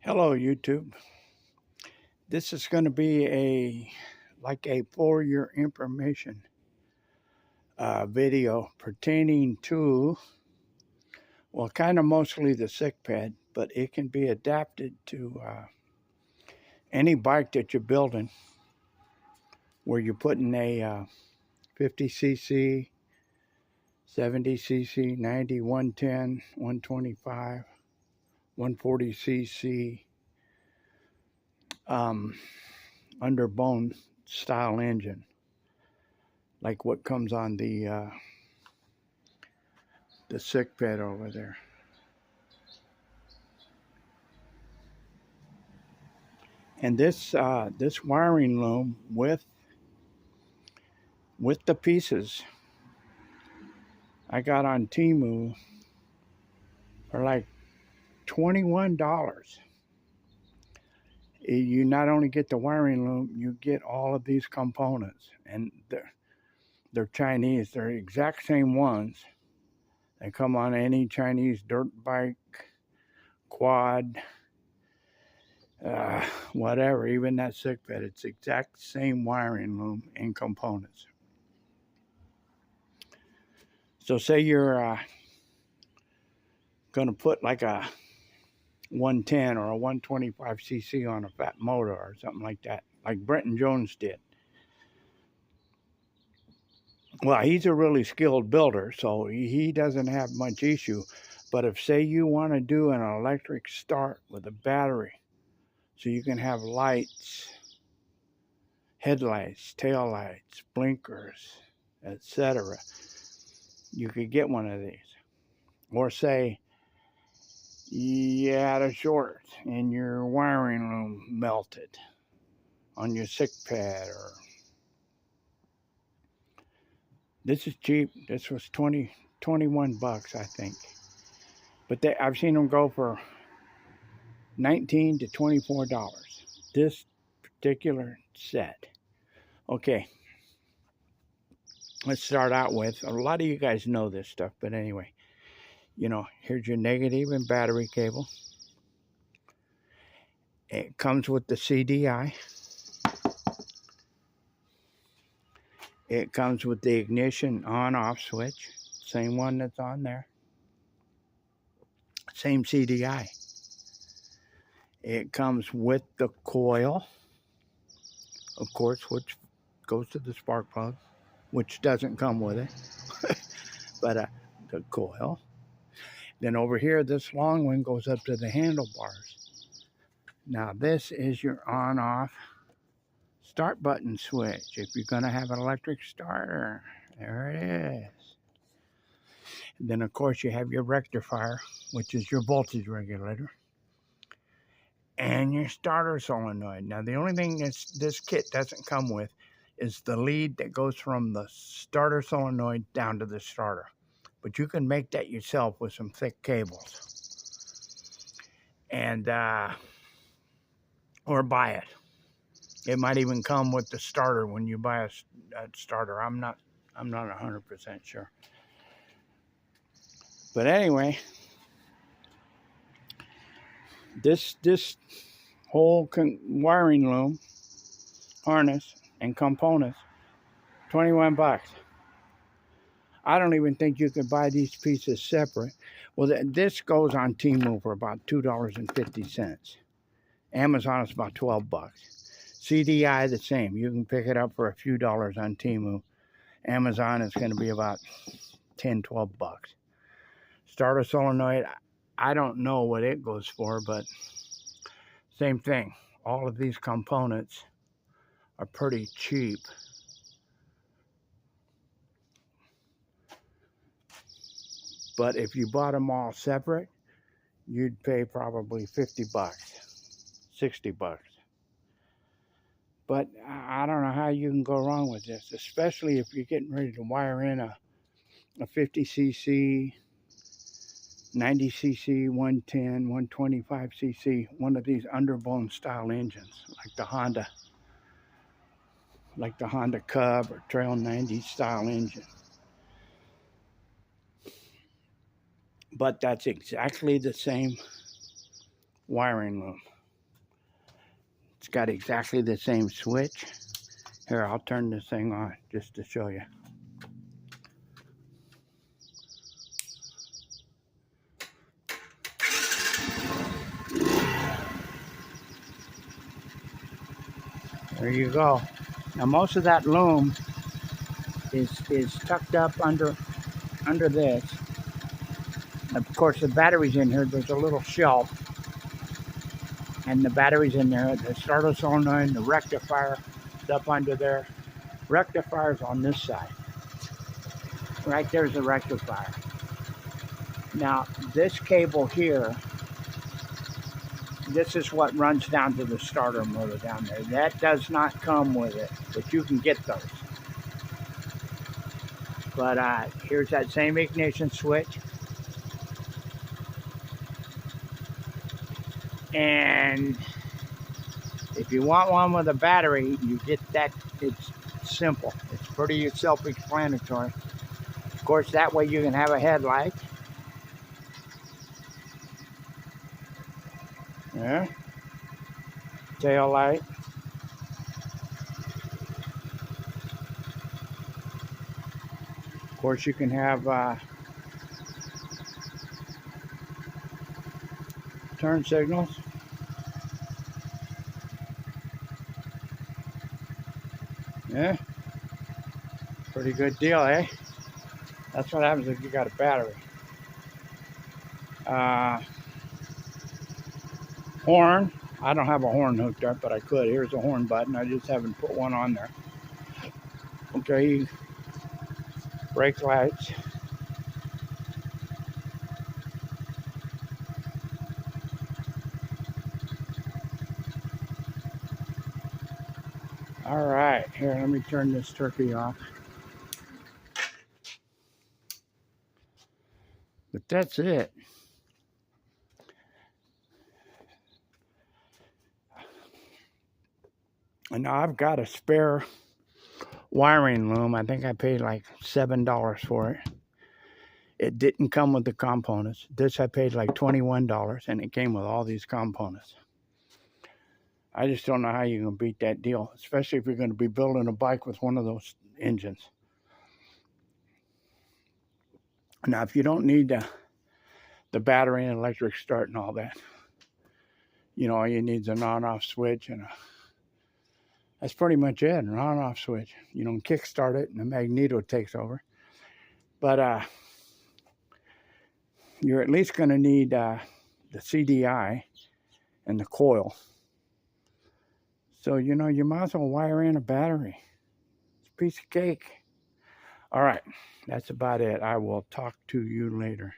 Hello YouTube. This is going to be a for your information video pertaining to, well, kind of mostly the Sikk Ped, but it can be adapted to any bike that you're building where you're putting a 50cc, 70cc, 90, 110, 125, 140cc underbone style engine, like what comes on the Sikk Ped over there. And this wiring loom with the pieces I got on Temu for like $21. You not only get the wiring loom, you get all of these components, and they're Chinese. They're the exact same ones that come on any Chinese dirt bike, quad, whatever, even that Sikk Ped. It's the exact same wiring loom and components. So say you're going to put like a 110 or a 125cc on a Phatmoto or something like that, like Brenton Jones did. Well, he's a really skilled builder, so he doesn't have much issue. But if, say, you want to do an electric start with a battery, so you can have lights, headlights, tail lights, blinkers, etc., you could get one of these. Or say you had a short and your wiring loom melted on your Sikk Ped, or this is cheap. This was 21 bucks, I think. But I've seen them go for $19 to $24. This particular set. Okay. Let's start out with, a lot of you guys know this stuff, but anyway, here's your negative and battery cable. It comes with the CDI. It comes with the ignition on-off switch, same one that's on there. Same CDI. It comes with the coil, of course, which goes to the spark plug, which doesn't come with it, but the coil. Then over here, this long one goes up to the handlebars. Now this is your on-off start button switch. If you're going to have an electric starter, there it is. And then of course you have your rectifier, which is your voltage regulator, and your starter solenoid. Now the only thing this kit doesn't come with is the lead that goes from the starter solenoid down to the starter. But you can make that yourself with some thick cables, and or buy it. It might even come with the starter when you buy a starter. I'm not 100% sure. But anyway, this whole wiring loom, harness, and components, 21 bucks. I don't even think you could buy these pieces separate. Well, this goes on Temu for about $2.50. Amazon is about 12 bucks. CDI the same. You can pick it up for a few dollars on Temu. Amazon is going to be about 10, 12 bucks. Starter solenoid, I don't know what it goes for, but same thing. All of these components are pretty cheap. But if you bought them all separate, you'd pay probably 50 bucks, 60 bucks. But I don't know how you can go wrong with this, especially if you're getting ready to wire in a 50cc, 90cc, 110, 125cc, one of these underbone style engines, like the Honda Cub or Trail 90 style engine. But that's exactly the same wiring loom. It's got exactly the same switch. Here, I'll turn this thing on just to show you. There you go. Now most of that loom is tucked up under this. Of course, the battery's in here. There's a little shelf, and the battery's in there. The starter solenoid, the rectifier, is up under there. Rectifier's on this side. Right there's the rectifier. Now, this cable here, this is what runs down to the starter motor down there. That does not come with it, but you can get those. But here's that same ignition switch. And if you want one with a battery, you get that. It's simple. It's pretty self-explanatory. Of course, that way you can have a headlight. Yeah. Tail light. Of course, you can have turn signals. Yeah. Pretty good deal, eh? That's what happens if you got a battery. Horn. I don't have a horn hooked up, but I could. Here's a horn button. I just haven't put one on there. Okay. Brake lights. All right. Here, let me turn this turkey off. But that's it. And now I've got a spare wiring loom. I think I paid like $7 for it. It didn't come with the components. This I paid like $21, and it came with all these components. I just don't know how you're going to beat that deal, especially if you're going to be building a bike with one of those engines. Now, if you don't need the battery and electric start and all that, you know, all you need is an on-off switch, and that's pretty much it, an on-off switch. You don't kickstart it, and the magneto takes over. But you're at least going to need the CDI and the coil. So, you know, you might as well wire in a battery. It's a piece of cake. All right, that's about it. I will talk to you later.